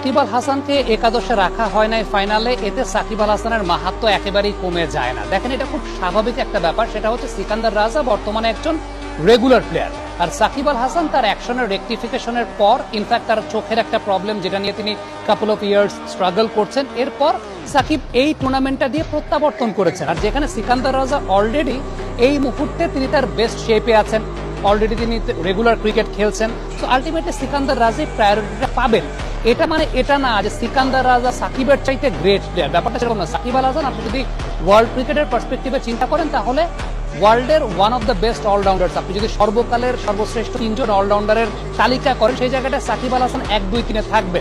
সাকিব আল হাসানকে একাদশে রাখা হয় নাই ফাইনালে, এতে সাকিব আল হাসানের মাহাত্ম্য একেবারেই কমে যায় না। দেখেন, এটা খুব স্বাভাবিক একটা ব্যাপার। সেটা হচ্ছে সিকান্দার রাজা বর্তমানে একজন রেগুলার প্লেয়ার, আর সাকিব আল হাসান তার অ্যাকশনের রেকটিফিকেশনের পর, ইনফ্যাক্ট তার চোখের একটা প্রবলেম যেটা নিয়ে তিনি কাপল অফ ইয়ার্স স্ট্রাগল করছেন, এরপর সাকিব এই টুর্নামেন্টটা দিয়ে প্রত্যাবর্তন করেছেন। আর যেখানে সিকান্দার রাজা অলরেডি এই মুহূর্তে তিনি তার বেস্ট শেপে আছেন, অলরেডি তিনি রেগুলার ক্রিকেট খেলছেন, তো আলটিমেটলি সিকান্দার রাজা প্রায়োরিটিটা পাবেন। এটা মানে এটা না যে সিকান্দার রাজা সাকিবের চাইতে গ্রেট প্লেয়ার, ব্যাপারটা সেরকম না। সাকিব আল হাসান আপনি যদি ওয়ার্ল্ড ক্রিকেটের পার্সপেক্টিভে চিন্তা করেন, তাহলে ওয়ার্ল্ডের one of the best all-rounders, আপনি যদি সর্বকালের সর্বশ্রেষ্ঠ 3 জন অলরাউন্ডারের তালিকা করেন, সেই জায়গাটা সাকিব আল হাসান 1, 2, 3 থাকবে।